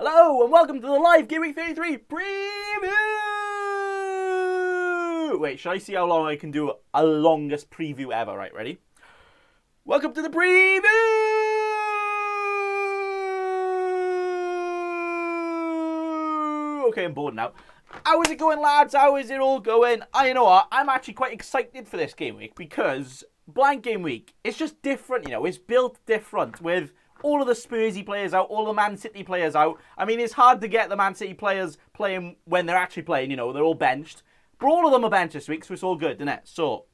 Hello and welcome to the live Gameweek 33 preview! Wait, should I see how long I can do a longest preview ever? Right, ready? Welcome to the preview! Okay, I'm bored now. How is it going, lads? How is it all going? You know what? I'm actually quite excited for this game week because blank game week, it's just different, you know. It's built different with all of the Spursy players out, all the Man City players out. I mean, it's hard to get the Man City players playing when they're actually playing, you know. They're all benched. But all of them are benched this week, so it's all good, isn't it? So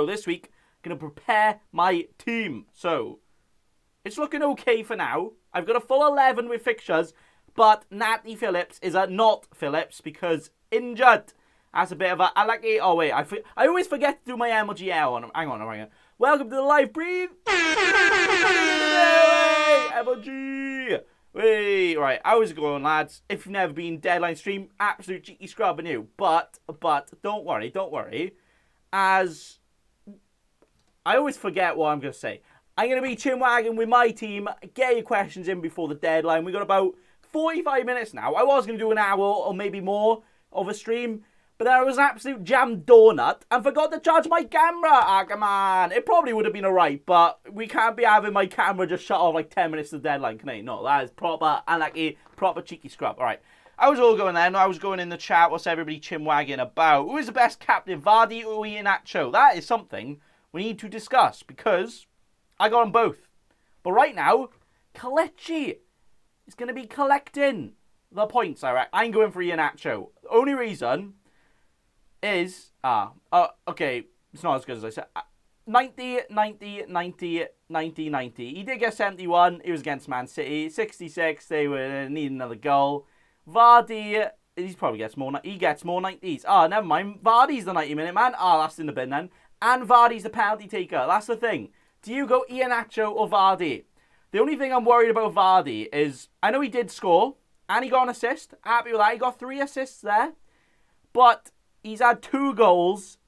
this week, I'm going to prepare my team. So, it's looking okay for now. I've got a full 11 with fixtures. But Natty Phillips is not Phillips because injured. That's a bit of a... Oh, wait. I always forget to do my MLGL. Hang on. Welcome to the live brief. MLG. Wait, right. How's it going, lads? If you've never been deadline stream, absolute cheeky scrub and you. But, don't worry. As... I always forget what I'm going to say. I'm going to be chinwagging with my team. Get your questions in before the deadline. We got about 45 minutes now. I was going to do an hour or maybe more of a stream, but then I was an absolute jam donut and forgot to charge my camera. Come on. It probably would have been alright, but we can't be having my camera just shut off like 10 minutes to the deadline, can I? No, that is proper unlucky, proper cheeky scrub. Alright. I was all going then. I was going in the chat. What's everybody chinwagging about? Who is the best captain? Vardy or Iheanacho? That is something we need to discuss because I got them both. But right now, Kelechi is going to be collecting the points, I reckon. I'm going for Iheanacho. The only reason is... okay, it's not as good as I said. 90. He did get 71. He was against Man City. 66, they were needing another goal. Vardy, he probably gets more... He gets more 90s. Never mind. Vardy's the 90-minute man. That's in the bin then. And Vardy's the penalty taker. That's the thing. Do you go Iheanacho or Vardy? The only thing I'm worried about Vardy is, I know he did score, and he got an assist. Happy with that. He got 3 assists there. But he's had 2 goals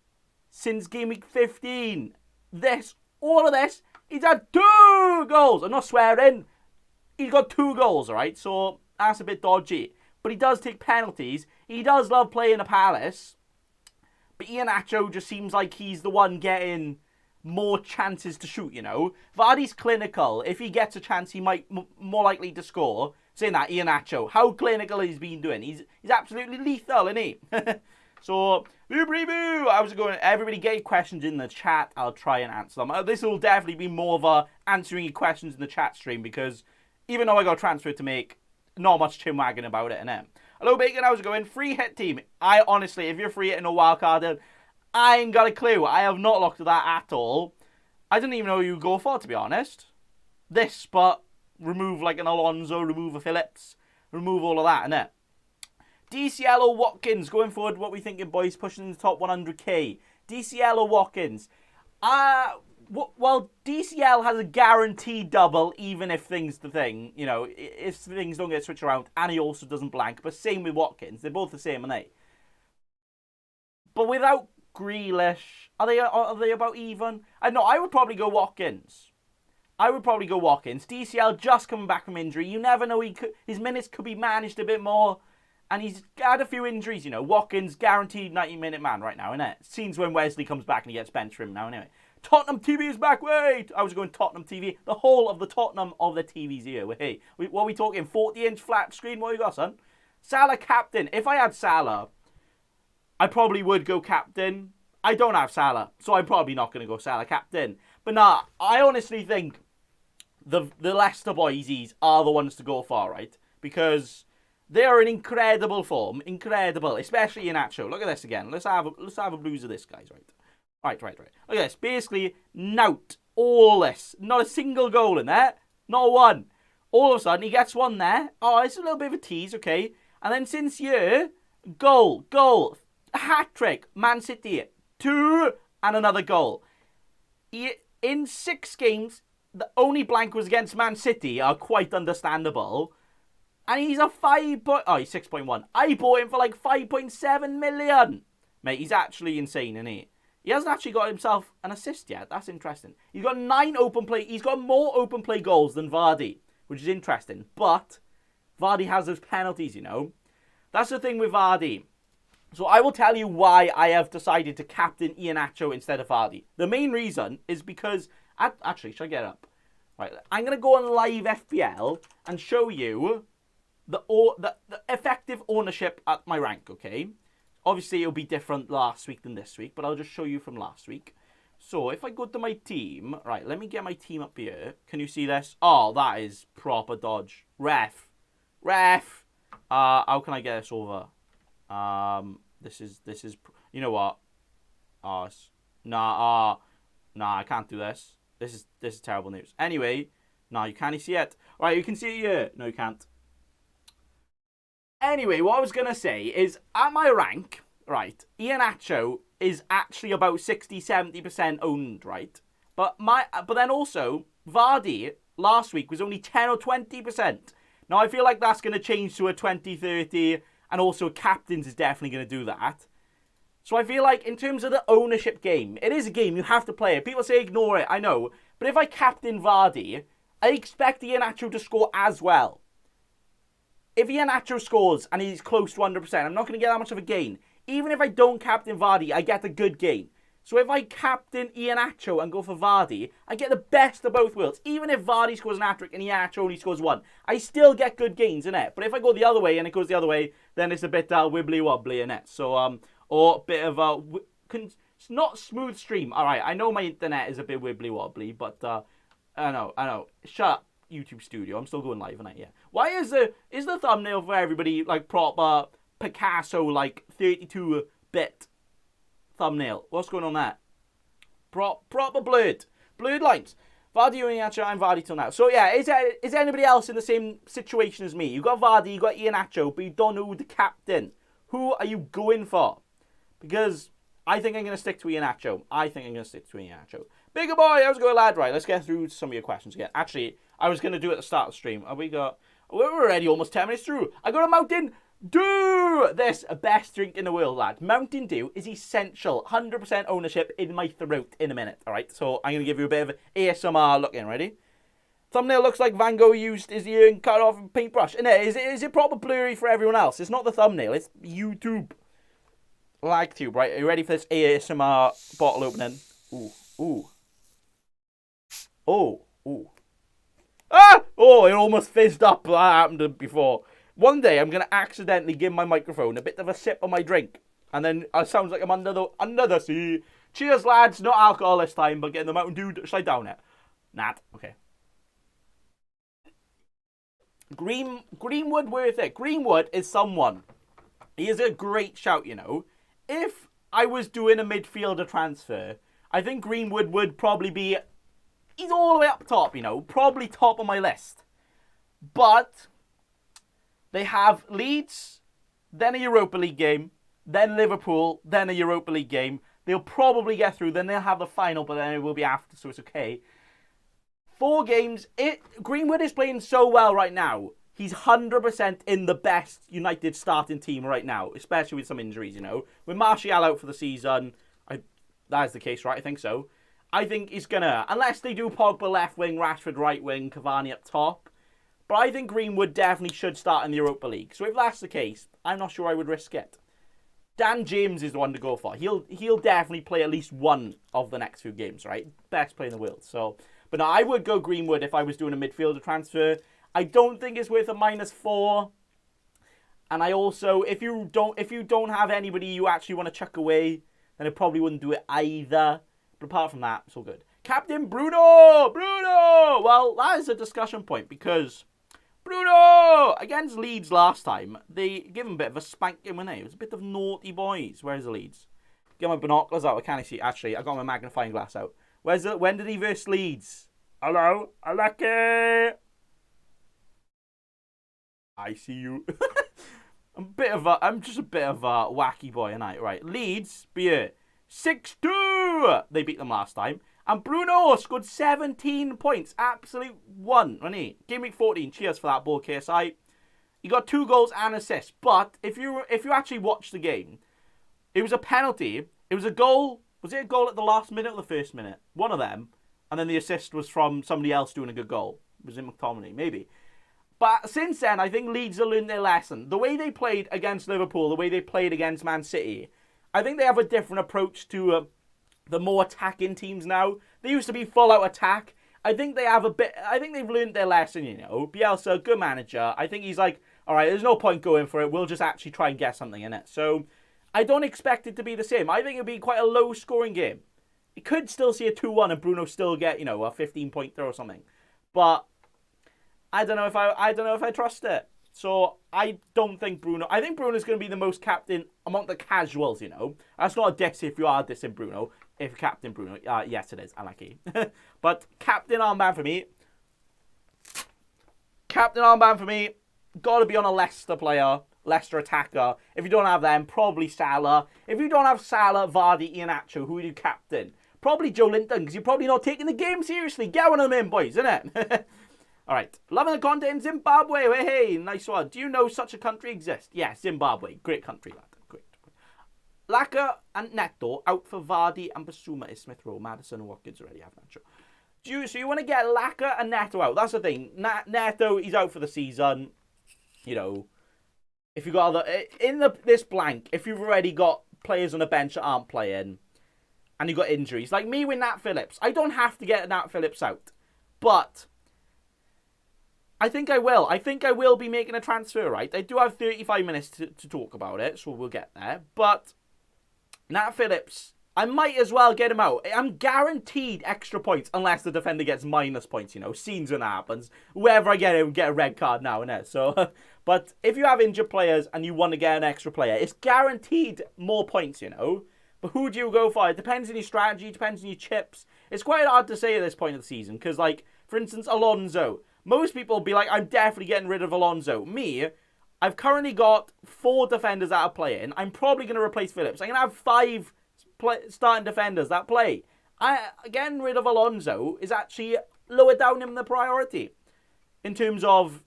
since game week 15. All of this, he's had 2 goals. I'm not swearing. He's got 2 goals, alright? So, that's a bit dodgy. But he does take penalties. He does love playing a Palace. But Iheanacho just seems like he's the one getting more chances to shoot, you know. Vardy's clinical. If he gets a chance, he might more likely to score. Saying that, Iheanacho, how clinical he's been doing. He's absolutely lethal, isn't he? So, how's it going? Everybody get your questions in the chat. I'll try and answer them. This will definitely be more of a answering your questions in the chat stream because even though I got a transfer to make, not much chinwagging about it, innit? Hello, Bacon, how's it going? Free hit team. I honestly, if you're free hitting a wildcard, I ain't got a clue. I have not looked at that at all. I didn't even know who you go for, to be honest. This, but remove like an Alonso, remove a Phillips, remove all of that, innit? DCL or Watkins, going forward, what we thinking, boys? Pushing the top 100k. DCL or Watkins? Well, DCL has a guaranteed double, even if things you know, if things don't get switched around, and he also doesn't blank. But same with Watkins. They're both the same, aren't they? But without Grealish, are they about even? I would probably go Watkins. DCL just coming back from injury. You never know. His minutes could be managed a bit more. And he's had a few injuries, you know. Watkins, guaranteed 90-minute man right now, innit? Scenes when Wesley comes back and he gets benched for him now, anyway. Tottenham TV is back, wait! I was going Tottenham TV. The whole of the Tottenham of the TV's here, wait. What are we talking? 40-inch flat screen? What you got, son? Salah captain. If I had Salah, I probably would go captain. I don't have Salah, so I'm probably not going to go Salah captain. But nah, I honestly think the Leicester boysies are the ones to go for, right? Because they are in incredible form. Incredible. Especially Iheanacho. Look at this again. Let's have a blues of this, guys, right? Right. Look at this. Basically, nout. All this. Not a single goal in there. Not one. All of a sudden, he gets one there. Oh, it's a little bit of a tease, okay? And then since here, goal. Hat-trick. Man City. 2 and another goal. In 6 games, the only blank was against Man City. Are quite understandable. And he's a 6.1. I bought him for like 5.7 million. Mate, he's actually insane, isn't he? He hasn't actually got himself an assist yet. That's interesting. He's got 9 open play. He's got more open play goals than Vardy, which is interesting. But Vardy has those penalties, you know. That's the thing with Vardy. So I will tell you why I have decided to captain Iheanacho instead of Vardy. The main reason is because... Actually, should I get up? Right, I'm going to go on live FPL and show you the effective ownership at my rank, okay? Obviously, it'll be different last week than this week, but I'll just show you from last week. So, if I go to my team... Right, let me get my team up here. Can you see this? Oh, that is proper dodge. Ref. How can I get this over? This is... You know what? Nah, I can't do this. This is terrible news. Anyway, no, you can't see it. Right, you can see it here. No, you can't. Anyway, what I was going to say is, at my rank, right, Iheanacho is actually about 60-70% owned, right? But then also, Vardy last week was only 10 or 20%. Now, I feel like that's going to change to a 20-30, and also captains is definitely going to do that. So I feel like in terms of the ownership game, it is a game, you have to play it. People say ignore it, I know. But if I captain Vardy, I expect Iheanacho to score as well. If Iheanacho scores and he's close to 100%, I'm not going to get that much of a gain. Even if I don't captain Vardy, I get a good gain. So if I captain Iheanacho and go for Vardy, I get the best of both worlds. Even if Vardy scores an hat-trick and Iheanacho only scores one, I still get good gains, innit? But if I go the other way and it goes the other way, then it's a bit wibbly-wobbly, innit? So, or a bit of a... It's not smooth stream. Alright, I know my internet is a bit wibbly-wobbly, but, I know. Shut up, YouTube Studio. I'm still going live, innit? Yeah. Why is the thumbnail for everybody, like, proper Picasso, like, 32-bit thumbnail? What's going on there? Proper blurred lines. Vardy, Iheanacho, and Vardy till now. So yeah, is anybody else in the same situation as me? You got Vardy, you got Iheanacho, but you don't know who the captain. Who are you going for? Because I think I'm going to stick to Iheanacho. Bigger boy, how's it going, lad? Right, let's get through some of your questions again. Actually, I was going to do it at the start of the stream. We're already almost 10 minutes through. I got a Mountain Dew! This best drink in the world, lad. Mountain Dew is essential. 100% ownership in my throat in a minute. Alright, so I'm going to give you a bit of ASMR look in. Ready? Thumbnail looks like Van Gogh used his ear and cut off a paintbrush. Is it proper blurry for everyone else? It's not the thumbnail, it's YouTube. Like tube, right? Are you ready for this ASMR bottle opening? Ooh. Oh. Ah! Oh, it almost fizzed up. That happened before. One day, I'm going to accidentally give my microphone a bit of a sip of my drink. And then it sounds like I'm under the sea. Cheers, lads. Not alcohol this time, but getting the Mountain Dew. Should I down it? Nah. Okay. Greenwood worth it. Greenwood is someone. He is a great shout, you know. If I was doing a midfielder transfer, I think Greenwood would probably be... He's all the way up top, you know. Probably top of my list. But... They have Leeds, then a Europa League game, then Liverpool, then a Europa League game. They'll probably get through, then they'll have the final, but then it will be after, so it's okay. 4 games. Greenwood is playing so well right now. He's 100% in the best United starting team right now, especially with some injuries, you know. With Martial out for the season, that is the case, right? I think so. I think he's going to, unless they do Pogba left wing, Rashford right wing, Cavani up top. But I think Greenwood definitely should start in the Europa League. So if that's the case, I'm not sure I would risk it. Dan James is the one to go for. He'll definitely play at least one of the next few games, right? Best player in the world. So, but no, I would go Greenwood if I was doing a midfielder transfer. I don't think it's worth a -4. And I also, if you don't have anybody you actually want to chuck away, then I probably wouldn't do it either. But apart from that, it's all good. Captain Bruno! Well, that is a discussion point because Bruno! Against Leeds last time, they gave him a bit of a spanking, when it was a bit of naughty boys. Where's the Leeds? Get my binoculars out. I can't see. Actually, I got my magnifying glass out. When did he verse Leeds? Hello? Alaki! I see you. I'm just a bit of a wacky boy, and right. Leeds, beer. 6-2! They beat them last time. And Bruno scored 17 points. Absolute one, wasn't he? Gameweek 14. Cheers for that ball, KSI. He got 2 goals and assists. But if you actually watch the game, it was a penalty. It was a goal. Was it a goal at the last minute or the first minute? One of them. And then the assist was from somebody else doing a good goal. Was it McTominay? Maybe. But since then, I think Leeds have learned their lesson. The way they played against Liverpool, the way they played against Man City, I think they have a different approach to the more attacking teams now. They used to be full-out attack. I think they have a bit. I think they've learned their lesson. You know, Bielsa, good manager. I think he's like, all right, there's no point going for it. We'll just actually try and get something in it. So I don't expect it to be the same. I think it'll be quite a low-scoring game. You could still see a 2-1 and Bruno still get, you know, a 15-point throw or something. But I don't know if I trust it. So I don't think Bruno. I think Bruno's going to be the most captain among the casuals. You know, that's not a diss if you are dissing Bruno. If you're captain Bruno, yes it is. I like it. But captain armband for me. Captain armband for me. Got to be on a Leicester player, Leicester attacker. If you don't have them, probably Salah. If you don't have Salah, Vardy, Iheanacho, who would you captain? Probably Joe Linton, because you're probably not taking the game seriously. Get one of them in, boys, innit? All right. Loving the content in Zimbabwe. Hey, nice one. Do you know such a country exists? Yeah, Zimbabwe. Great country, lad. Great. Laka and Neto out for Vardy and Basuma is Smith Rowe. Madison and Watkins already have Nacho. So you want to get Laka and Neto out. That's the thing. Neto, he's out for the season. You know, if you got this blank, if you've already got players on the bench that aren't playing, and you've got injuries, like me with Nat Phillips, I don't have to get Nat Phillips out, but I think I will. I think I will be making a transfer, right? I do have 35 minutes to talk about it, so we'll get there. But Nat Phillips, I might as well get him out. I'm guaranteed extra points unless the defender gets minus points, you know. Scenes when that happens. Whoever I get, get a red card now, innit? So, but if you have injured players and you want to get an extra player, it's guaranteed more points, you know. But who do you go for? It depends on your strategy, depends on your chips. It's quite hard to say at this point of the season because, like, for instance, Alonso. Most people will be like, I'm definitely getting rid of Alonso. Me, I've currently got 4 defenders that are playing. I'm probably going to replace Phillips. I'm going to have 5 starting defenders that play. Getting rid of Alonso is actually lower down in the priority in terms of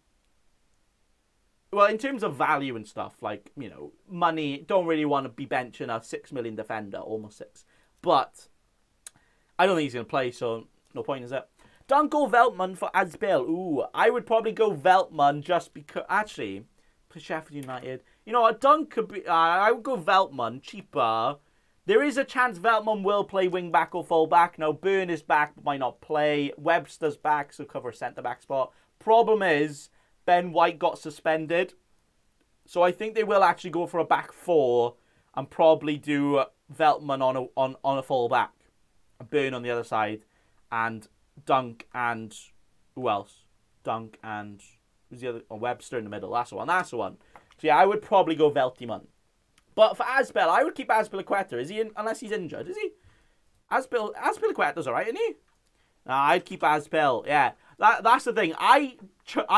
value and stuff. Like, you know, money. Don't really want to be benching a 6 million defender, almost 6. But I don't think he's going to play, so no point, is it? Don't go Veltman for Asbel. Ooh, I would probably go Veltman just because... Actually, for Sheffield United. You know what, Dunk could be... I would go Veltman, cheaper. There is a chance Veltman will play wing-back or full-back. Now, Byrne is back, but might not play. Webster's back, so cover a centre-back spot. Problem is, Ben White got suspended. So I think they will actually go for a back 4 and probably do Veltman on a full-back. Byrne on the other side. And Dunk and... Who else? Dunk and... Who's the other? Oh, Webster in the middle. That's the one. So yeah, I would probably go Veltman. But for Asbel, I would keep Azpilicueta. Is he in, unless he's injured? Is he? Azpilicueta's alright, isn't he? Nah, I'd keep Asbel. Yeah, that's the thing. I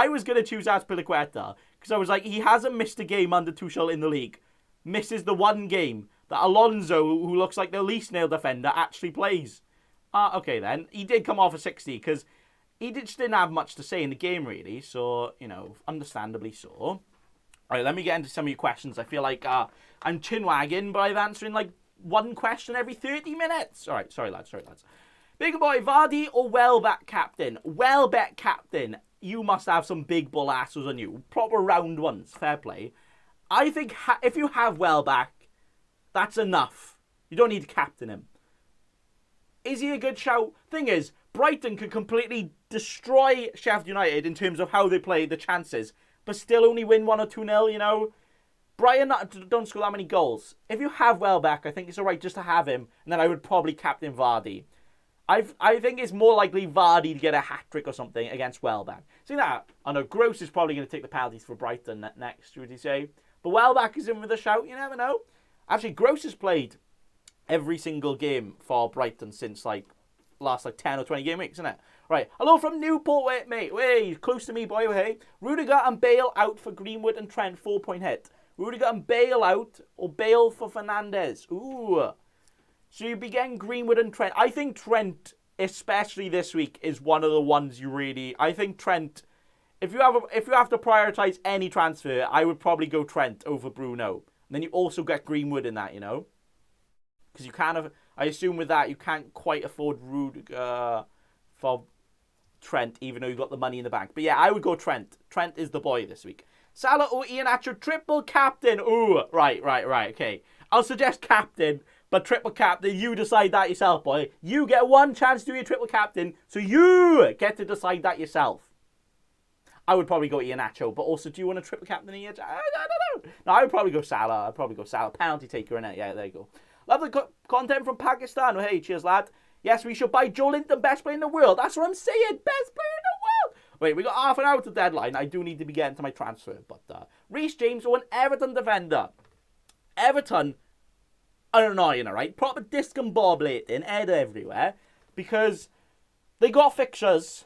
was gonna choose Azpilicueta because I was like, he hasn't missed a game under Tuchel in the league. Misses the one game that Alonso, who looks like the least nailed defender, actually plays. Okay then. He did come off a 60 because he just didn't have much to say in the game really. So, you know, understandably so. All right, let me get into some of your questions. I feel like I'm chinwagging, but I'm answering like one question every 30 minutes. All right, sorry lads. Big boy, Vardy or Welbeck captain? Welbeck captain. You must have some big bull asses on you. Proper round ones. Fair play. I think if you have Welbeck, that's enough. You don't need to captain him. Is he a good shout? Thing is, Brighton could completely destroy Sheffield United in terms of how they play, the chances, but still only win 1 or 2-0, you know? Brighton don't score that many goals. If you have Welbeck, I think it's alright just to have him, and then I would probably captain Vardy. I think it's more likely Vardy to get a hat-trick or something against Welbeck. See that? I know Gross is probably going to take the penalties for Brighton next, would you say? But Welbeck is in with a shout, you never know. Actually, Gross has played every single game for Brighton since last 10 or 20 game weeks, isn't it? Right. Hello from Newport, wait, mate. Wait, close to me, boy. Hey. Rudiger and Bale out for Greenwood and Trent. 4-point hit. Rudiger and Bale out or Bale for Fernandes. Ooh. So you be getting Greenwood and Trent. I think Trent, especially this week, is one of the ones you really... I think Trent... If you have to prioritise any transfer, I would probably go Trent over Bruno. And then you also get Greenwood in that, you know? Because I assume with that, you can't quite afford Rudiger for Trent, even though you've got the money in the bank. But yeah, I would go Trent. Trent is the boy this week. Salah or Iheanacho, triple captain. Ooh, right, okay. I'll suggest captain, but triple captain, you decide that yourself, boy. You get one chance to do your triple captain, so you get to decide that yourself. I would probably go Iheanacho, but also, do you want a triple captain in I don't know. No, I would probably go Salah. Penalty taker, innit? Yeah, there you go. Love the content from Pakistan. Oh, hey, cheers, lad. Yes, we should buy Joe Linton, best player in the world. That's what I'm saying. Best player in the world. Wait, we got half an hour to deadline. I do need to be getting to my transfer. But Reece James or an Everton defender. Everton are annoying, alright? Proper disc and bob in, head everywhere. Because they got fixtures.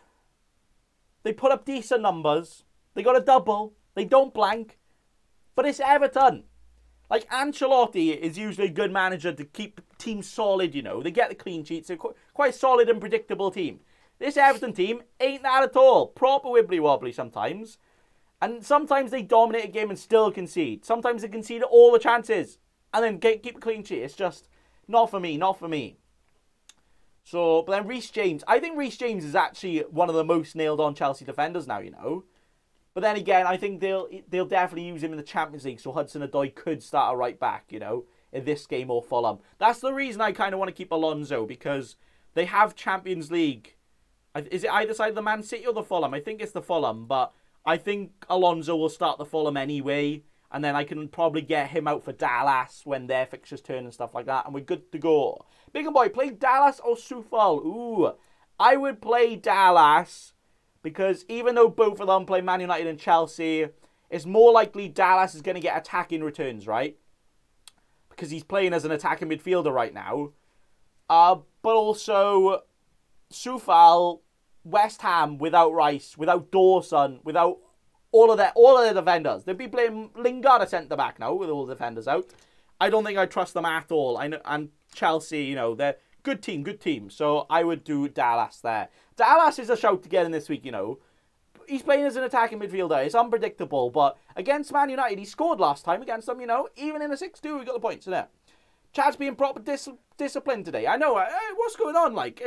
They put up decent numbers. They got a double. They don't blank. But it's Everton. Like, Ancelotti is usually a good manager to keep teams solid, you know. They get the clean sheets. They're quite solid and predictable team. This Everton team ain't that at all. Proper wibbly-wobbly sometimes. And sometimes they dominate a game and still concede. Sometimes they concede all the chances and then keep a clean sheet. It's just not for me. So, but then Reece James. I think Reece James is actually one of the most nailed-on Chelsea defenders now, you know. But then again, I think they'll definitely use him in the Champions League, so Hudson-Odoi could start a right back, you know, in this game or Fulham. That's the reason I kind of want to keep Alonso, because they have Champions League. Is it either side of the Man City or the Fulham? I think it's the Fulham, but I think Alonso will start the Fulham anyway, and then I can probably get him out for Dallas when their fixtures turn and stuff like that, and we're good to go. Big boy, play Dallas or Soufal? Ooh, I would play Dallas. Because even though both of them play Man United and Chelsea, it's more likely Dallas is going to get attacking returns, right? Because he's playing as an attacking midfielder right now. But also, Soufal, West Ham without Rice, without Dawson, without all of their defenders. They'd be playing Lingard at centre-back now with all the defenders out. I don't think I trust them at all. And Chelsea, you know, they're good team. So I would do Dallas there. Dallas is a shout to get in this week, you know. He's playing as an attacking midfielder. It's unpredictable, but against Man United, he scored last time against them, you know. Even in a 6-2, we got the points, innit? Chad's being proper disciplined today. I know. What's going on? Like,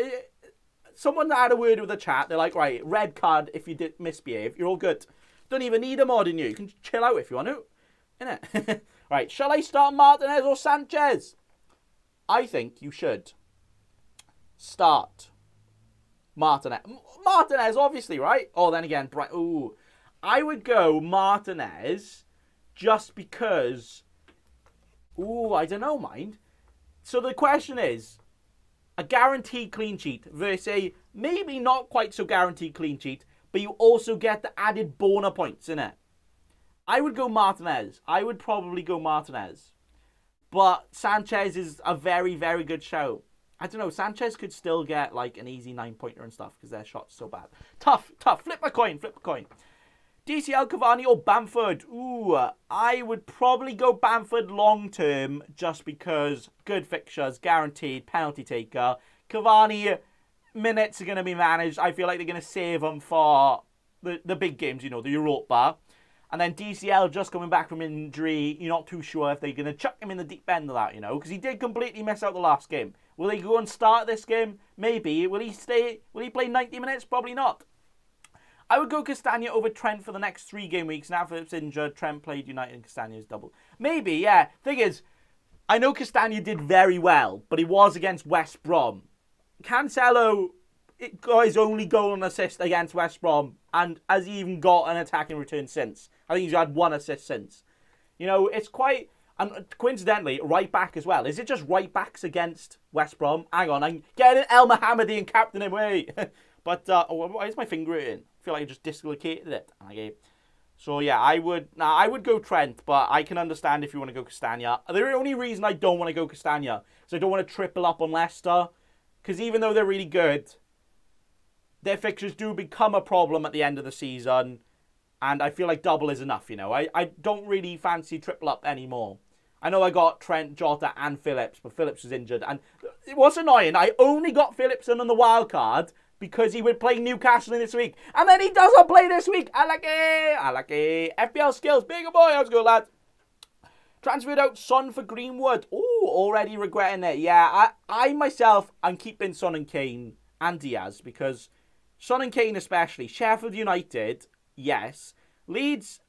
someone had a word with the chat. They're like, right, red card if you did misbehave. You're all good. Don't even need a mod in you. You can chill out if you want to. Innit? Right, shall I start Martinez or Sanchez? I think you should start Martinez, obviously, right? Oh, then again, ooh. I would go Martinez just because... Ooh, I don't know, mind. So the question is, a guaranteed clean sheet versus a maybe not quite so guaranteed clean sheet, but you also get the added bonus points, innit? I would go Martinez. I would probably go Martinez. But Sanchez is a very, very good show. I don't know, Sanchez could still get like an easy 9-pointer and stuff because their shot's so bad. Tough. Flip a coin. DCL, Cavani or Bamford? Ooh, I would probably go Bamford long term just because good fixtures, guaranteed, penalty taker. Cavani, minutes are going to be managed. I feel like they're going to save them for the big games, you know, the Europa. And then DCL just coming back from injury. You're not too sure if they're going to chuck him in the deep end of that, you know, because he did completely miss out the last game. Will he go and start this game? Maybe. Will he stay? Will he play 90 minutes? Probably not. I would go Castagna over Trent for the next 3 game weeks. Now Phillips injured, Trent played United and Castagna's double. Maybe, yeah. Thing is, I know Castagna did very well, but he was against West Brom. Cancelo got his only goal and assist against West Brom, and has he even got an attacking return since? I think he's had 1 assist since. You know, it's quite... And coincidentally, right back as well. Is it just right backs against West Brom? Hang on, I'm getting El Mohammadi and captain him away. But, why is my finger in? I feel like I just dislocated it. Okay. So, yeah, I would go Trent, but I can understand if you want to go Castagna. The only reason I don't want to go Castagna is I don't want to triple up on Leicester. Because even though they're really good, their fixtures do become a problem at the end of the season. And I feel like double is enough, you know. I don't really fancy triple up anymore. I know I got Trent, Jota, and Phillips, but Phillips was injured. And what's annoying, I only got Phillips on the wild card because he would play Newcastle in this week. And then he doesn't play this week. I like it. FPL skills. Bigger boy. How's it going, lad? Transferred out Son for Greenwood. Ooh, already regretting it. Yeah, I myself, I'm keeping Son and Kane and Diaz because Son and Kane especially. Sheffield United, yes. Leeds,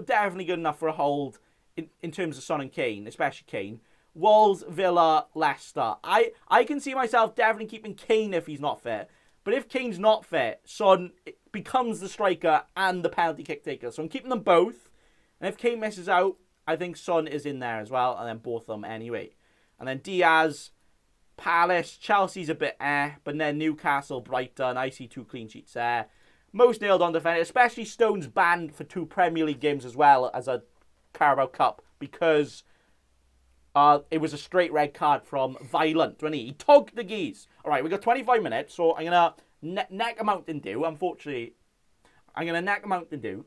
definitely good enough for a hold in terms of Son and Kane, especially Kane. Wolves, Villa, Leicester. I can see myself definitely keeping Kane if he's not fit. But if Kane's not fit, Son becomes the striker and the penalty kick taker. So I'm keeping them both. And if Kane misses out, I think Son is in there as well. And then both of them anyway. And then Diaz, Palace, Chelsea's a bit but then Newcastle, Brighton, I see 2 clean sheets there. Most nailed on defence, especially Stones banned for 2 Premier League games as well as a Carabao Cup because it was a straight red card from Violent, wasn't he? He tugged the geese. All right, we got 25 minutes, so I'm going to neck a Mountain Dew. Unfortunately, I'm going to neck a Mountain Dew.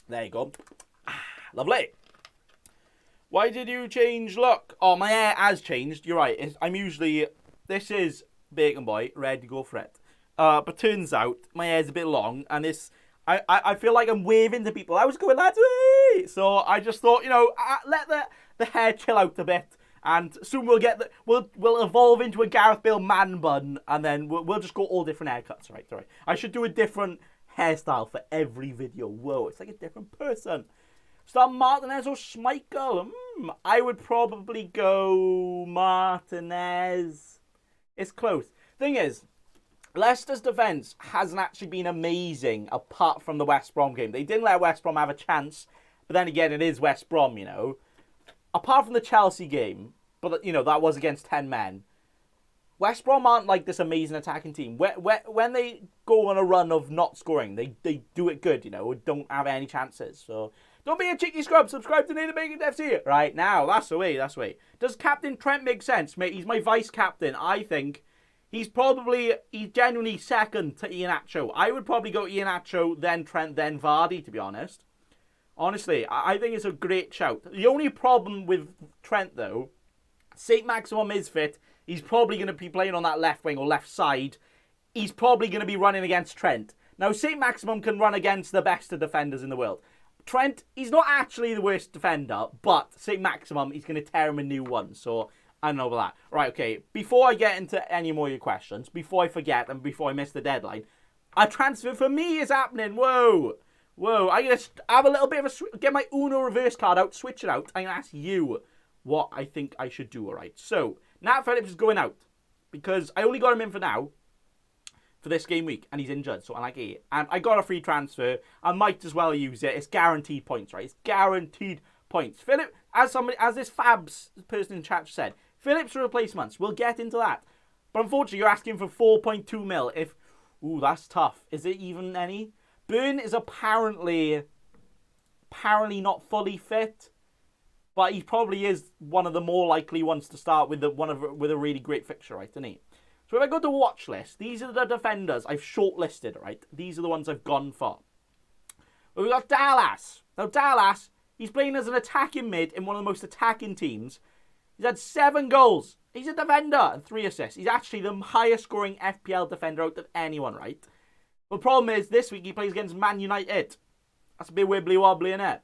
There you go. Lovely. Why did you change look? Oh, my hair has changed. You're right. This is Bacon Boy, ready to go for it. But turns out my hair's a bit long, and I feel like I'm waving to people. I was going, lads, wee! So I just thought, let the hair chill out a bit, and soon we'll evolve into a Gareth Bale man bun, and then we'll just go all different haircuts. Right. I should do a different hairstyle for every video. Whoa, it's like a different person. Start Martinez or Schmeichel? I would probably go Martinez. It's close. Thing is, Leicester's defence hasn't actually been amazing apart from the West Brom game. They didn't let West Brom have a chance, but then again, it is West Brom, Apart from the Chelsea game, but, that was against 10 men. West Brom aren't like this amazing attacking team. When they go on a run of not scoring, they do it good, don't have any chances. So don't be a cheeky scrub. Subscribe to Nathan Bacon FC. Right, now, that's the way. Does Captain Trent make sense, mate? He's my vice-captain. I think he's genuinely second to Iheanacho. I would probably go Iheanacho, then Trent, then Vardy, to be honest. Honestly, I think it's a great shout. The only problem with Trent, though, St. Maximum is fit. He's probably going to be playing on that left wing or left side. He's probably going to be running against Trent. Now, St. Maximum can run against the best of defenders in the world. Trent, he's not actually the worst defender, but St. Maximum, he's going to tear him a new one. So, I don't know about that. Right, okay. Before I get into any more of your questions, before I forget and before I miss the deadline, a transfer for me is happening. Whoa. I'm going to have a little bit of get my Uno reverse card out, switch it out. I'm going to ask you what I think I should do, all right? So, Nat Phillips is going out because I only got him in for now, for this game week, and he's injured, so I like it. And I got a free transfer. I might as well use it. It's guaranteed points, right? It's guaranteed points. Philip, as this Fabs person in chat said, Phillips replacements. We'll get into that. But unfortunately, you're asking for 4.2 mil. Ooh, that's tough. Is it even any? Burn is apparently not fully fit. But he probably is one of the more likely ones to start with with a really great fixture, right, isn't he? So if I go to watch list, these are the defenders I've shortlisted, right? These are the ones I've gone for. Well, we've got Dallas. Now, Dallas, he's playing as an attacking mid in one of the most attacking teams. He's had 7 goals. He's a defender and 3 assists. He's actually the highest scoring FPL defender out of anyone, right? But the problem is, this week he plays against Man United. That's a bit wibbly-wobbly, innit?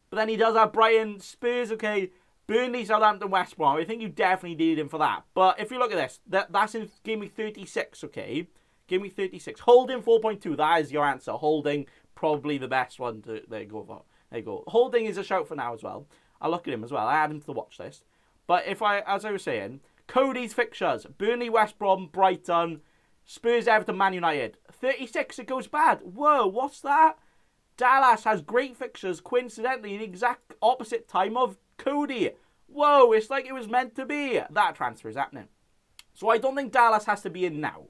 But then he does have Brighton, Spurs, okay, Burnley, Southampton, West Brom. I think you definitely need him for that. But if you look at this, that's in Game Week 36, okay? Game Week 36. Holding 4.2, that is your answer. Holding, probably the best one to go for. There you go. Holding is a shout for now as well. I'll look at him as well. I add him to the watch list. But as I was saying, Cody's fixtures. Burnley, West Brom, Brighton, Spurs, Everton, Man United. 36, it goes bad. Whoa, what's that? Dallas has great fixtures, coincidentally, the exact opposite time of Cody. Whoa, it's like it was meant to be. That transfer is happening. So I don't think Dallas has to be in now.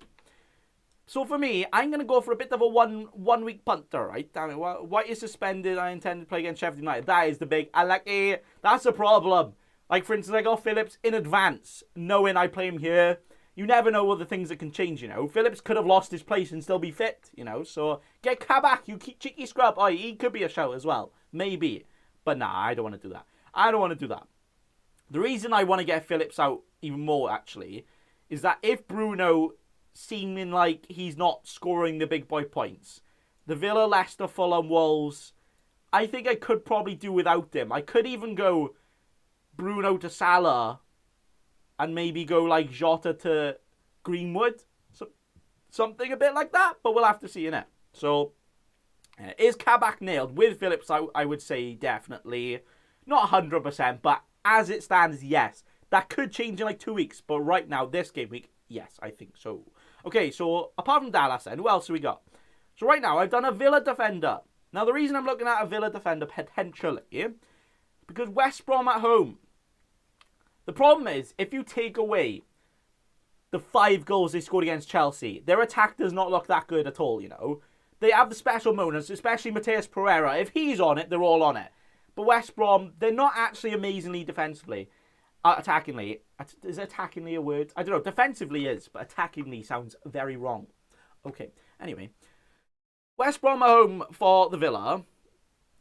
So for me, I'm going to go for a bit of a one-week punter, right? Damn it, White is suspended. I intend to play against Sheffield United. That is the big, that's a problem. Like, for instance, I got Phillips in advance, knowing I play him here. You never know what the things that can change, Phillips could have lost his place and still be fit, So get Kabak, you cheeky scrub. Oh, he could be a shout as well. Maybe. But nah, I don't want to do that. The reason I want to get Phillips out even more, actually, is that if Bruno, seeming like he's not scoring the big boy points, the Villa, Leicester, Fulham, Wolves, I think I could probably do without him. I could even go Bruno to Salah and maybe go like Jota to Greenwood. So, something a bit like that, but we'll have to see in it. So, is Kabak nailed? With Phillips, I would say definitely. Not 100%, but as it stands, yes. That could change in like 2 weeks, but right now, this game week, yes, I think so. Okay, so apart from Dallas then, who else have we got? So right now, I've done a Villa defender. Now, the reason I'm looking at a Villa defender potentially, because West Brom at home. The problem is, if you take away the 5 goals they scored against Chelsea, their attack does not look that good at all, you know. They have the special moments, especially Mateus Pereira. If he's on it, they're all on it. But West Brom, they're not actually amazingly defensively. Attackingly. Is attackingly a word? I don't know. Defensively is, but attackingly sounds very wrong. Okay, anyway. West Brom at home for the Villa.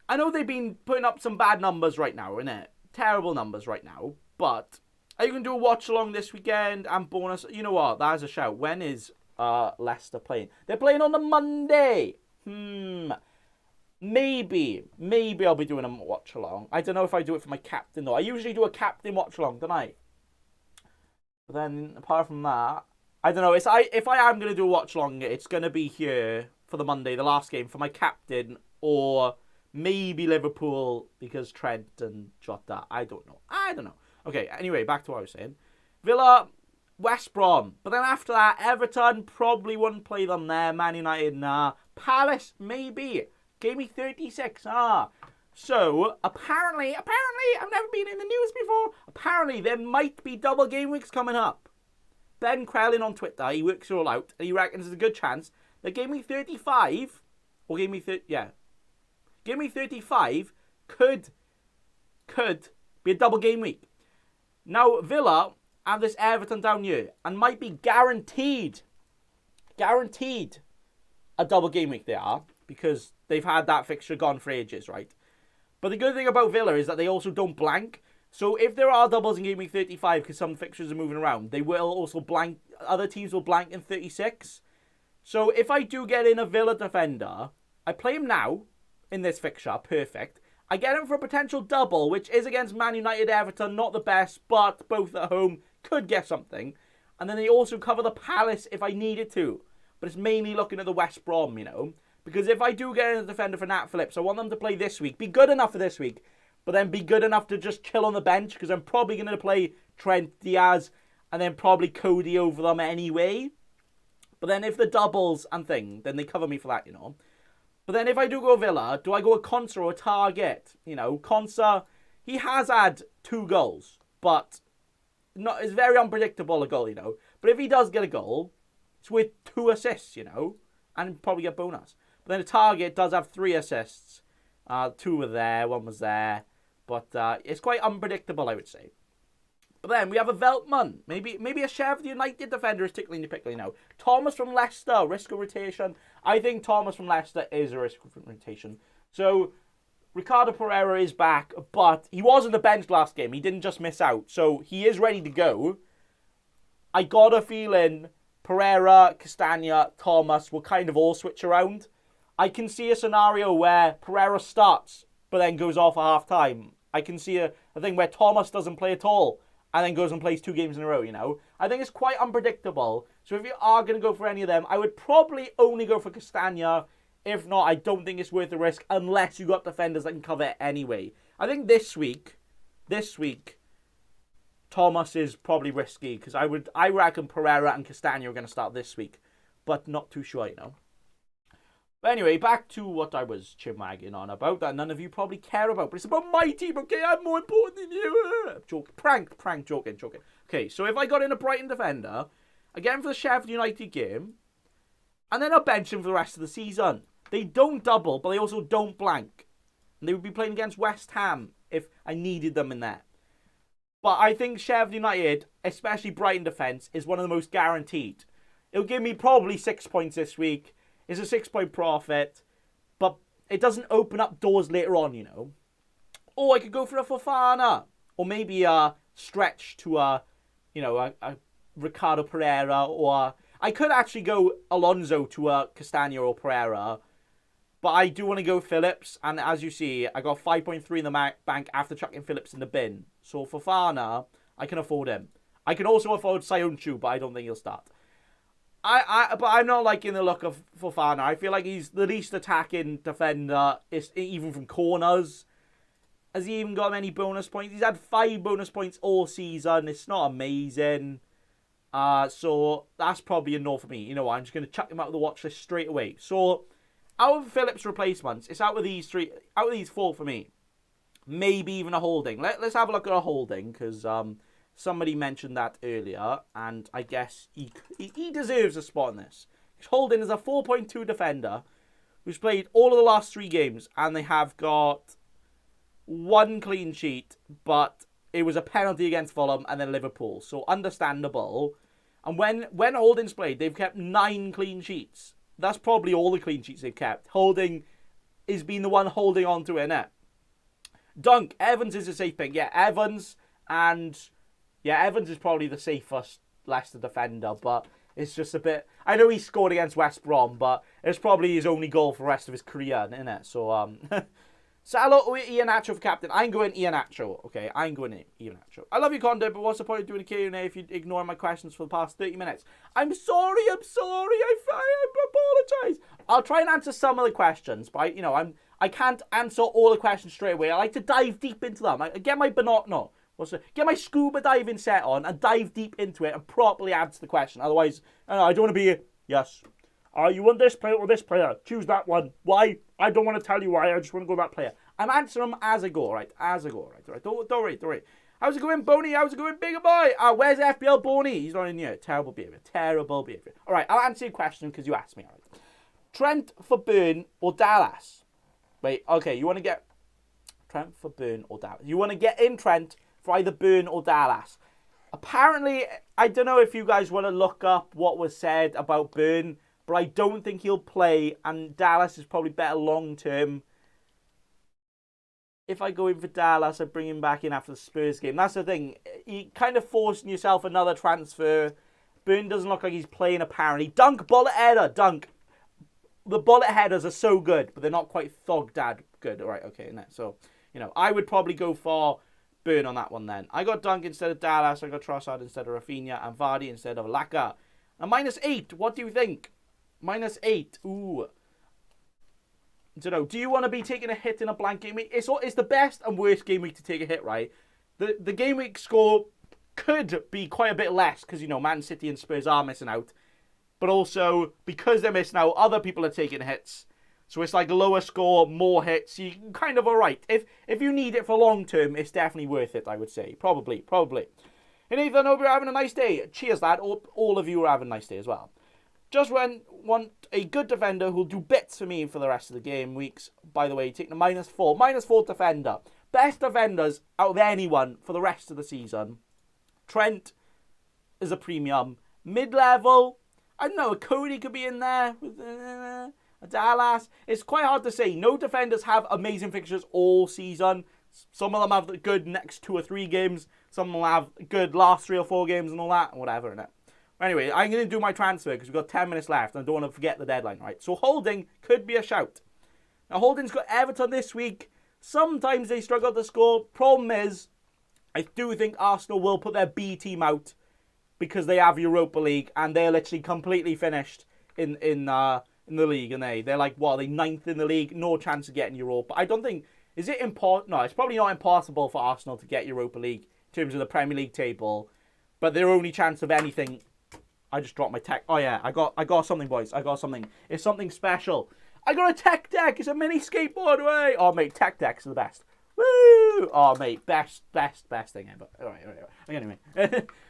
I know they've been putting up some bad numbers right now, innit? Terrible numbers right now. But are you going to do a watch along this weekend and bonus? You know what? That is a shout. When is Leicester playing? They're playing on the Monday. Maybe I'll be doing a watch along. I don't know if I do it for my captain though. I usually do a captain watch along, don't I? But then apart from that, I don't know. If I am going to do a watch along, it's going to be here for the Monday, the last game, for my captain, or maybe Liverpool because Trent and Jota. I don't know. Okay, anyway, back to what I was saying. Villa, West Brom. But then after that, Everton probably wouldn't play them there. Man United, nah. Palace, maybe. Gameweek 36, So, apparently, I've never been in the news before. Apparently, there might be double game weeks coming up. Ben Crellin on Twitter, he works it all out, and he reckons there's a good chance that Gameweek 35, or Gameweek 35 could be a double game week. Now, Villa have this Everton down here, and might be guaranteed a double game week they are, because they've had that fixture gone for ages, right? But the good thing about Villa is that they also don't blank. So if there are doubles in Game Week 35, because some fixtures are moving around, they will also blank. Other teams will blank in 36. So if I do get in a Villa defender, I play him now in this fixture, perfect. I get him for a potential double, which is against Man United, Everton, not the best, but both at home, could get something. And then they also cover the Palace if I needed to. But it's mainly looking at the West Brom, you know. Because if I do get in a defender for Nat Phillips, I want them to play this week. Be good enough for this week. But then be good enough to just chill on the bench. Because I'm probably going to play Trent, Diaz, and then probably Cody over them anyway. But then if the doubles and thing, then they cover me for that, you know. But then if I do go Villa, do I go a Konsa or a Target? You know, Konsa, he has had 2 goals. But it's very unpredictable, a goal, you know. But if he does get a goal, it's with 2 assists, you know. And probably get bonus. But then a Target does have 3 assists. 2 were there, 1 was there. But it's quite unpredictable, I would say. But then we have a Veltman. Maybe a Sheffield United defender is tickling the pickle, you know. Thomas from Leicester, risk of rotation. I think Thomas from Leicester is a risk of rotation. So, Ricardo Pereira is back, but he was on the bench last game. He didn't just miss out. So, he is ready to go. I got a feeling Pereira, Castagna, Thomas will kind of all switch around. I can see a scenario where Pereira starts, but then goes off at half-time. I can see a thing where Thomas doesn't play at all, and then goes and plays 2 games in a row, you know. I think it's quite unpredictable. So if you are going to go for any of them, I would probably only go for Castagna. If not, I don't think it's worth the risk, unless you got defenders that can cover it anyway. I think this week, Thomas is probably risky, because I reckon Pereira and Castagna are going to start this week, but not too sure, you know. But anyway, back to what I was chinwagging on about that none of you probably care about. But it's about my team, okay? I'm more important than you. Joke, prank, joking. Okay, so if I got in a Brighton defender, again for the Sheffield United game, and then I'll bench him for the rest of the season. They don't double, but they also don't blank. And they would be playing against West Ham if I needed them in there. But I think Sheffield United, especially Brighton defence, is one of the most guaranteed. It'll give me probably 6 points this week. It's a 6-point profit, but it doesn't open up doors later on, you know. Or I could go for a Fofana, or maybe a stretch to a Ricardo Pereira, or I could actually go Alonso to a Castagna or Pereira, but I do want to go Phillips, and as you see, I got 5.3 in the bank after chucking Phillips in the bin. So Fofana, I can afford him. I can also afford Sionchu, but I don't think he'll start. But I'm not liking the look of Fofana. I feel like he's the least attacking defender, even from corners. Has he even got many bonus points? He's had 5 bonus points all season. It's not amazing. So that's probably a no for me. You know what? I'm just going to chuck him out of the watch list straight away. So out of Phillips' replacements, it's out of these 4 for me. Maybe even a holding. Let's have a look at a holding, because somebody mentioned that earlier, and I guess he deserves a spot in this. Holding is a 4.2 defender who's played all of the last 3 games, and they have got 1 clean sheet, but it was a penalty against Fulham and then Liverpool. So understandable. And when Holding's played, they've kept 9 clean sheets. That's probably all the clean sheets they've kept. Holding has been the one holding on to it, innit? Dunk, Evans is a safe pick. Yeah, Evans is probably the safest Leicester defender, but it's just a bit... I know he scored against West Brom, but it's probably his only goal for the rest of his career, isn't it? So, Salah or Iheanacho for captain. I'm going Iheanacho, okay? I'm going Iheanacho. I love your content, but what's the point of doing a Q&A if you ignore my questions for the past 30 minutes? I'm sorry, I apologise. I'll try and answer some of the questions, but, I can't answer all the questions straight away. I like to dive deep into them. I get my get my scuba diving set on and dive deep into it and properly answer the question. Otherwise, I don't want to be, yes, you want this player or this player? Choose that one. Why? I don't want to tell you why. I just want to go with that player. I'm answering them as I go, right? As I go, right? Don't worry. How's it going, Boney? How's it going, bigger boy? Where's FPL Boney? He's not in here. Terrible behaviour. All right, I'll answer your question because you asked me. All right. Trent for Burn or Dallas? Wait, okay, you want to get Trent for Burn or Dallas? You want to get in Trent for either Burn or Dallas? Apparently, I don't know if you guys want to look up what was said about Burn, but I don't think he'll play, and Dallas is probably better long-term. If I go in for Dallas, I bring him back in after the Spurs game. That's the thing. You kind of forcing yourself another transfer. Burn doesn't look like he's playing, apparently. Dunk, bullet header. Dunk. The bullet headers are so good, but they're not quite Thogdad good. All right, okay. So, I would probably go for Burn on that one then. I got Dunk instead of Dallas. I got Trossard instead of Rafinha and Vardy instead of Laka. And -8, what do you think? -8. Ooh. I don't know. Do you want to be taking a hit in a blank game week? It's the best and worst game week to take a hit, right? The game week score could be quite a bit less because, Man City and Spurs are missing out. But also, because they're missing out, other people are taking hits. So it's like lower score, more hits. You kind of are right. If you need it for long term, it's definitely worth it, I would say. Probably. And Ethan, hope you're having a nice day. Cheers, lad. All of you are having a nice day as well. Just want a good defender who'll do bits for me for the rest of the game weeks. By the way, taking a -4. -4 defender. Best defenders out of anyone for the rest of the season. Trent is a premium. Mid-level, I don't know, a Cody could be in there. A Dallas. It's quite hard to say. No defenders have amazing fixtures all season. Some of them have the good next 2 or 3 games. Some will have good last 3 or 4 games and all that. And whatever, innit? Anyway, I'm going to do my transfer because we've got 10 minutes left and I don't want to forget the deadline, right? So Holding could be a shout. Now, Holding's got Everton this week. Sometimes they struggle to score. Problem is, I do think Arsenal will put their B team out because they have Europa League and they're literally completely finished in the league. And they're like, what, are they 9th in the league? No chance of getting Europa. I don't think, is it important? No, it's probably not impossible for Arsenal to get Europa League in terms of the Premier League table. But their only chance of anything... I just dropped my tech. Oh yeah, I got something, boys. I got something. It's something special. I got a tech deck. It's a mini skateboard. Way. Oh mate, tech decks are the best. Woo! Oh mate, best thing ever. All right. Anyway,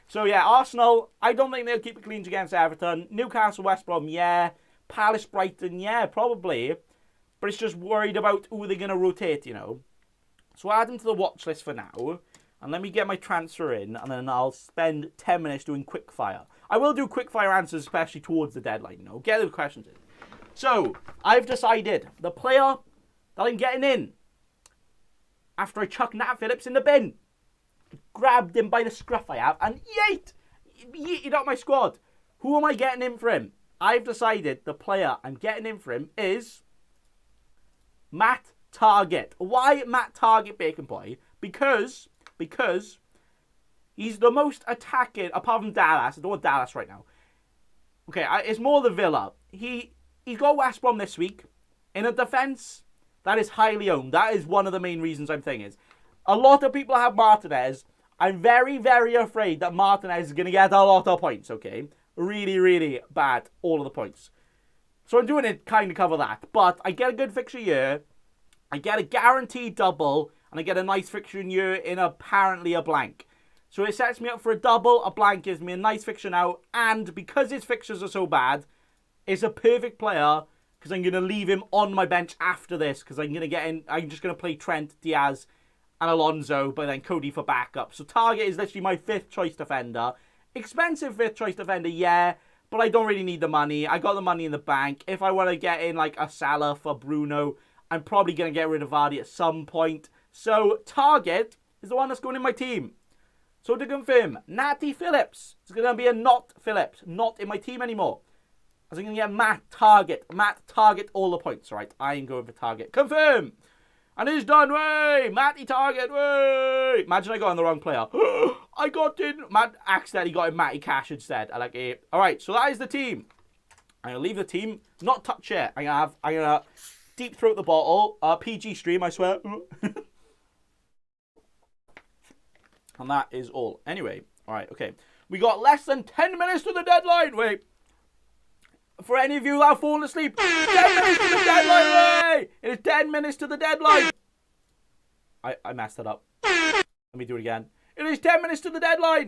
so yeah, Arsenal. I don't think they'll keep it clean against Everton. Newcastle, West Brom, yeah. Palace, Brighton, yeah, probably. But it's just worried about who they're gonna rotate. So add them to the watch list for now. And let me get my transfer in, and then I'll spend 10 minutes doing quickfire. I will do quickfire answers, especially towards the deadline, Get the questions in. So, I've decided the player that I'm getting in after I chuck Nat Phillips in the bin. Grabbed him by the scruff I have, and yeeted out my squad. Who am I getting in for him? I've decided the player I'm getting in for him is Matt Target. Why Matt Target, Bacon Boy? Because he's the most attacking, apart from Dallas. I don't want Dallas right now. Okay, it's more the Villa. He's got West Brom this week. In a defence, that is highly owned. That is one of the main reasons I'm saying is. A lot of people have Martinez. I'm very, very afraid that Martinez is going to get a lot of points, okay? Really, really bad, all of the points. So I'm doing it kind of cover that. But I get a good fixture year. I get a guaranteed double. And I get a nice fixture year in apparently a blank. So it sets me up for a double. A blank gives me a nice fixture now. And because his fixtures are so bad, it's a perfect player. Because I'm going to leave him on my bench after this. Because I'm going to get in. I'm just going to play Trent, Diaz, and Alonso. But then Cody for backup. So Target is literally my 5th choice defender. Expensive 5th choice defender, yeah. But I don't really need the money. I got the money in the bank. If I want to get in like a Salah for Bruno, I'm probably going to get rid of Vardy at some point. So Target is the one that's going in my team. So to confirm, Natty Phillips is going to be a not Phillips. Not in my team anymore. As I'm going to get Matt Target. Matt Target all the points, right? I am going for Target. Confirm. And it's done, way! Matty Target, way! Imagine I got on the wrong player. I got in. Matt accidentally got in Matty Cash instead. I like it. Alright, so that is the team. I'm going to leave the team. Not touch it. I'm going to deep throat the bottle. PG stream, I swear. And that is all. Anyway, alright, okay. We got less than 10 minutes to the deadline. Wait. For any of you that have fallen asleep, 10 minutes to the deadline, way! It is 10 minutes to the deadline. I messed it up. Let me do it again. It is 10 minutes to the deadline.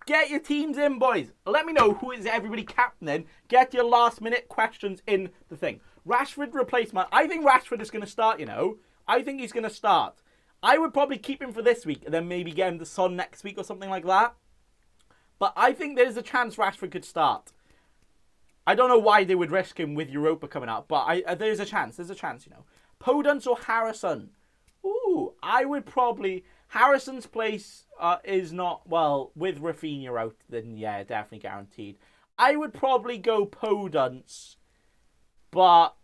Get your teams in, boys. Let me know who is everybody captaining. Get your last minute questions in the thing. Rashford replacement. I think Rashford is going to start, you know. I think he's going to start. I would probably keep him for this week and then maybe get him to Son next week or something like that. But I think there's a chance Rashford could start. I don't know why they would risk him with Europa coming up, but there's a chance. There's a chance, you know. Podence or Harrison? Ooh, I would probably... Harrison's place is not... Well, with Rafinha out, then yeah, definitely guaranteed. I would probably go Podence, but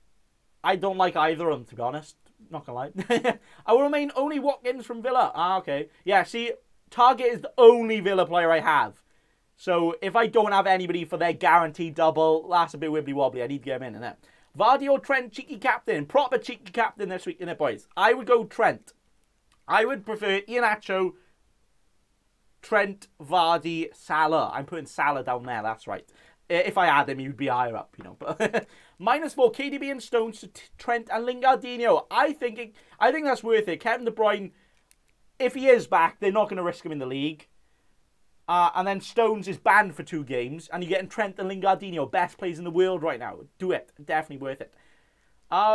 I don't like either of them, to be honest. Not gonna lie. I will remain only Watkins from Villa. Okay. Yeah, see, Target is the only Villa player I have. So if I don't have anybody for their guaranteed double, that's a bit wibbly wobbly. I need to get him in, innit? Vardy or Trent, cheeky captain. Proper cheeky captain this week, innit, boys? I would go Trent. I would prefer Iheanacho, Trent, Vardy, Salah. I'm putting Salah down there, that's right. If I had him, he would be higher up, you know. But -4, KDB and Stones to Trent and Lingardinho. I think that's worth it. Kevin De Bruyne, if he is back, they're not going to risk him in the league. And then Stones is banned for 2 games. And you're getting Trent and Lingardinho, best players in the world right now. Do it. Definitely worth it.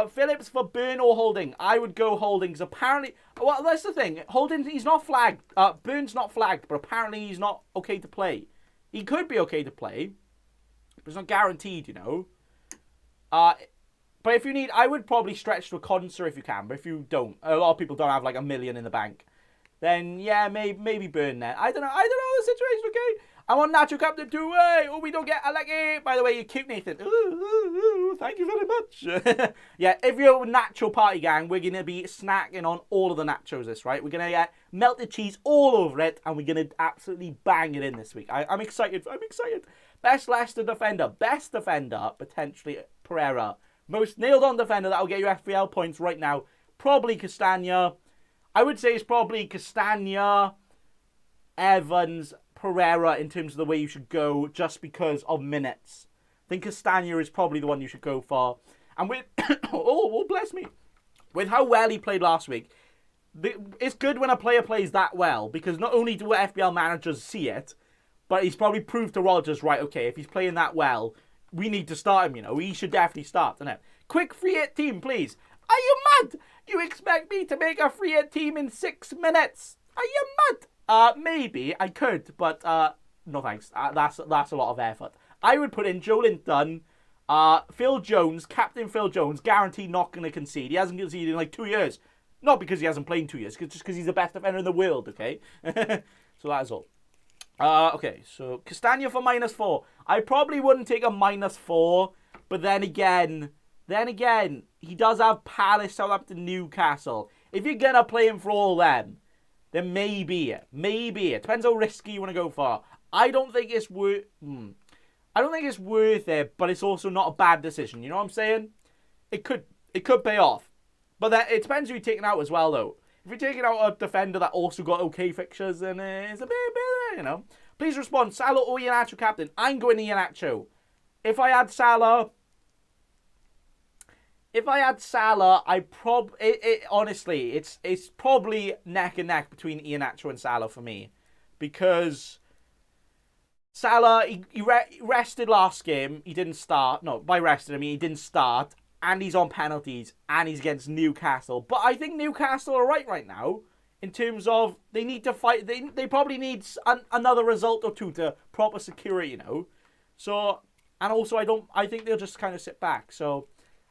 Phillips for Burn or Holding. I would go Holding. Because apparently... Well, that's the thing. Holding, he's not flagged. Burn's not flagged. But apparently he's not okay to play. He could be okay to play. But it's not guaranteed, you know. But if you need... I would probably stretch to a Conser if you can. But if you don't... A lot of people don't have like $1 million in the bank. Then, yeah, maybe Burn there. I don't know the situation, okay? I want Nacho Captain 2 way. Oh, we don't get Alec. By the way, you're cute, Nathan. Ooh, thank you very much. Yeah, if you're a Nacho party gang, we're going to be snacking on all of the nachos this, right? We're going to get melted cheese all over it, and we're going to absolutely bang it in this week. I'm excited. I'm excited. Best Leicester defender. Best defender, potentially Pereira. Most nailed-on defender that will get you FPL points right now. Probably Castagna. I would say it's probably Castagna, Evans, Pereira in terms of the way you should go just because of minutes. I think Castagna is probably the one you should go for. And with... oh, bless me. With how well he played last week, it's good when a player plays that well because not only do FPL managers see it, but he's probably proved to Rodgers, right, okay, if he's playing that well, we need to start him, you know. He should definitely start, isn't it? Quick free hit team, please. Are you mad? You expect me to make a free hit team in 6 minutes? Are you mad? Maybe I could, but no thanks. That's a lot of effort. I would put in Joe Linton, Phil Jones, Captain Phil Jones, guaranteed not going to concede. He hasn't conceded in like 2 years. Not because he hasn't played in 2 years, just because he's the best defender in the world, okay? So that is all. Okay, so Castagna for -4. I probably wouldn't take a -4, but then again, he does have Palace, Southampton, Newcastle. If you're going to play him for all them, then maybe. It depends how risky you want to go for. I don't think it's worth... I don't think it's worth it, but it's also not a bad decision. You know what I'm saying? It could pay off. But it depends who you're taking out as well, though. If you're taking out a defender that also got okay fixtures, then it's a bit, you know. Please respond. Salah or Iheanacho captain? I'm going Iheanacho. If I had Salah, honestly, it's probably neck and neck between Iheanacho and Salah for me. Because Salah, he rested last game. He didn't start. No, by rested, I mean he didn't start. And he's on penalties, and he's against Newcastle. But I think Newcastle are right now, in terms of they need to fight. They probably need another result or two to proper secure it, you know. So, and also I think they'll just kind of sit back. So,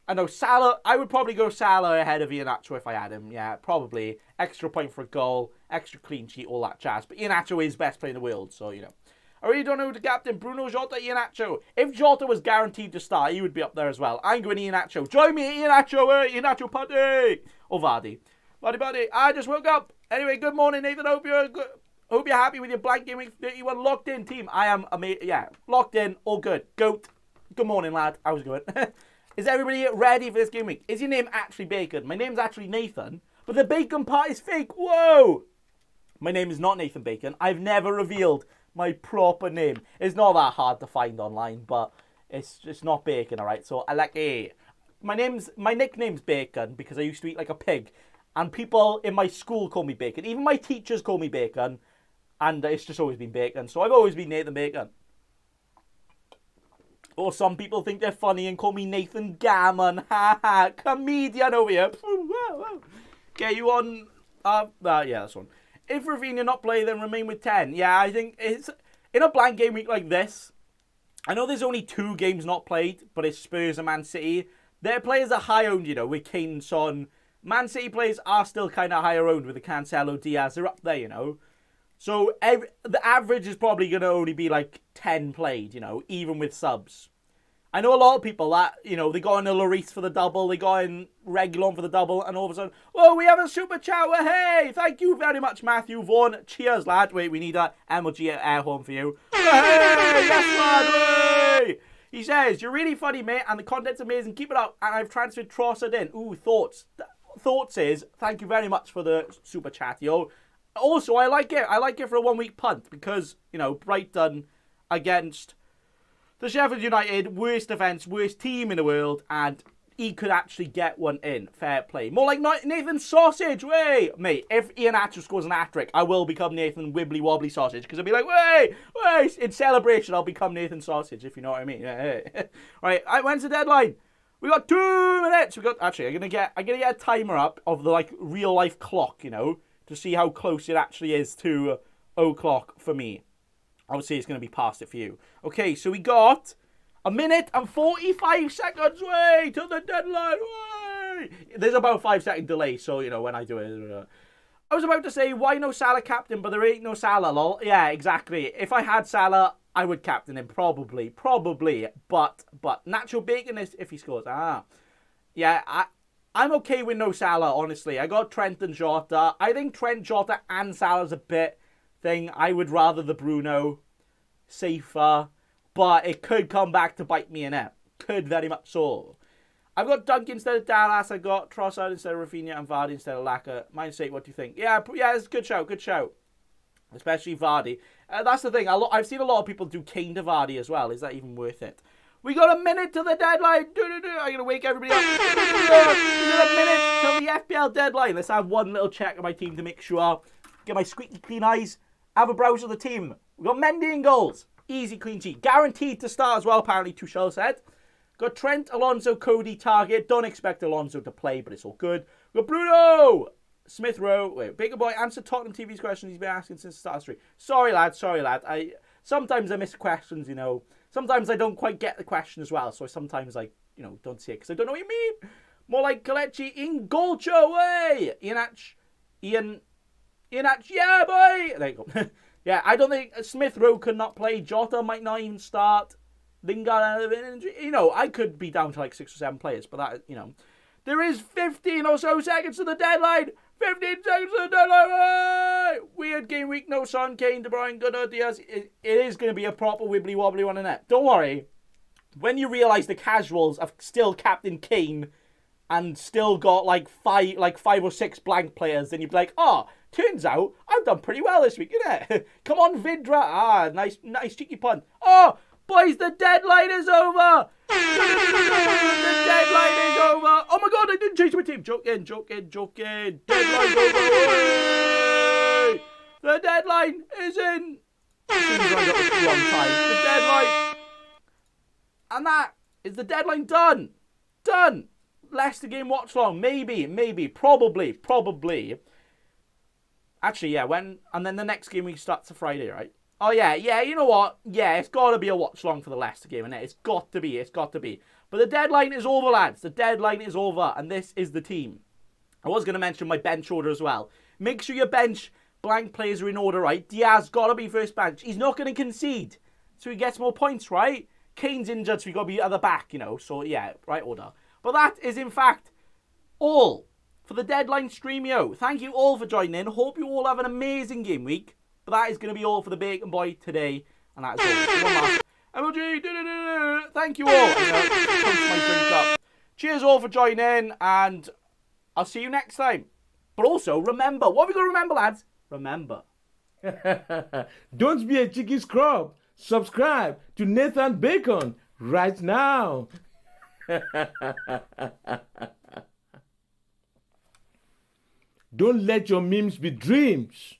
I know Salah, I would probably go Salah ahead of Iheanacho if I had him. Yeah, probably. Extra point for a goal, extra clean sheet, all that jazz. But Iheanacho is best player in the world, so, you know. I really don't know who to captain. Bruno, Jota, Iheanacho. If Jota was guaranteed to start, he would be up there as well. I'm going Iheanacho. Join me, Iheanacho. Iheanacho party. Or Vardy. Vardy. I just woke up. Anyway, good morning, Nathan. Hope you're happy with your blank game week 31 locked in team. I am, locked in. All good. Goat. Good morning, lad. How's it going? Is everybody ready for this game week? Is your name actually Bacon? My name's actually Nathan, but the Bacon part is fake. Whoa. My name is not Nathan Bacon. I've never revealed my proper name. It's not that hard to find online, but it's not Bacon, alright? So I like my nickname's Bacon because I used to eat like a pig. And people in my school call me Bacon. Even my teachers call me Bacon. And it's just always been Bacon. So I've always been Nathan Bacon. Or some people think they're funny and call me Nathan Gammon. Haha, comedian over here. Get you on yeah, that's one. If Rafinha not play, then remain with 10. Yeah, I think it's in a blank game week like this. I know there's only 2 games not played, but it's Spurs and Man City. Their players are high owned, you know, with Kane and Son. Man City players are still kind of higher owned with the Cancelo, Diaz. They're up there, you know. So the average is probably going to only be like 10 played, you know, even with subs. I know a lot of people that, you know, they got in a Lloris for the double, they got in Reguilon for the double, and all of a sudden, oh, we have a super chat. Hey, thank you very much, Matthew Vaughan. Cheers, lad. Wait, we need a MLG air horn for you. Hey, yes, lad. Hey. He says, you're really funny, mate, and the content's amazing. Keep it up. And I've transferred Trossard in. Ooh, thoughts. Thoughts is, thank you very much for the super chat, yo. Also, I like it. I like it for a 1 week punt because, you know, Brighton against the Sheffield United, worst defence, worst team in the world, and he could actually get one in. Fair play. More like Nathan Sausage, way! Mate, if Iheanacho scores an hat-trick, I will become Nathan Wibbly Wobbly Sausage, because I'll be like, way! In celebration, I'll become Nathan Sausage, if you know what I mean. Yeah. Right, when's the deadline? We got 2 minutes. Actually, I'm gonna get a timer up of the like real life clock, you know, to see how close it actually is to 0:00 for me. Obviously, it's going to be past it for you. Okay, so we got 1 minute and 45 seconds way to the deadline. Way! There's about a 5-second delay, so, you know, when I do it. I was about to say, why no Salah captain, but there ain't no Salah, lol. Yeah, exactly. If I had Salah, I would captain him, probably. But Nacho Bacon is if he scores. Yeah, I'm okay with no Salah, honestly. I got Trent and Jota. I think Trent, Jota, and Salah's a bit thing. I would rather the Bruno. Safer. But it could come back to bite me in it. Could very much so. I've got Dunk instead of Dallas. I've got Trossard instead of Rafinha and Vardy instead of Laka. Mine's sake, what do you think? Yeah, it's a good shout. Especially Vardy. That's the thing. I've seen a lot of people do Kane to Vardy as well. Is that even worth it? We got a minute to the deadline. I'm going to wake everybody up. We got a minute till the FPL deadline. Let's have one little check of my team to make sure. Get my squeaky clean eyes. Have a browse of the team. We got Mendy in goals. Easy clean sheet. Guaranteed to start as well, apparently Tuchel said. Got Trent, Alonso, Cody, Target. Don't expect Alonso to play, but it's all good. We got Bruno. Smith Rowe. Wait, Bigger Boy, answer Tottenham TV's question he's been asking since the start of the stream. Sorry, lad. Sometimes I miss questions, you know. Sometimes I don't quite get the question as well, so sometimes I, you know, don't see it because I don't know what you mean. More like Kalechi in Golcho, way! Ian, yeah, boy! There you go. Yeah, I don't think Smith Rowe could not play. Jota might not even start. Lingard, you know, I could be down to like 6 or 7 players, but that, you know. There is 15 or so seconds to the deadline. 15 seconds to the deadline. Weird game week. No Son, Kane, De Bruyne, Gunnar, Diaz. It is going to be a proper wibbly wobbly one in it. Don't worry. When you realise the casuals have still captain Kane and still got like five or six blank players, then you'd be like, oh, turns out I've done pretty well this week, innit? Come on, Vidra. Ah, nice cheeky pun. Oh, boys, the deadline is over. The deadline is over. Oh my god, I didn't change my team. Joking. Deadline's over. Hey! The deadline is in. As soon as I got the wrong time. The deadline. And that is the deadline done. Done. Leicester game watch long. Maybe. Probably. Actually, yeah, and then the next game week starts a Friday, right? Oh, yeah, you know what? Yeah, it's got to be a watch-along for the Leicester game, innit? It's got to be. But the deadline is over, lads. The deadline is over, and this is the team. I was going to mention my bench order as well. Make sure your bench blank players are in order, right? Diaz got to be first bench. He's not going to concede, so he gets more points, right? Kane's injured, so he got to be at the back, you know? So, yeah, right order. But that is, in fact, all for the deadline stream, yo. Thank you all for joining in. Hope you all have an amazing game week. But that is going to be all for the Bacon Boy today. And that's all. So one last MLG. Thank you all. Post my drink up. Cheers all for joining. And I'll see you next time. But also, remember. What have we got to remember, lads? Remember. Don't be a cheeky scrub. Subscribe to Nathan Bacon right now. Don't let your memes be dreams.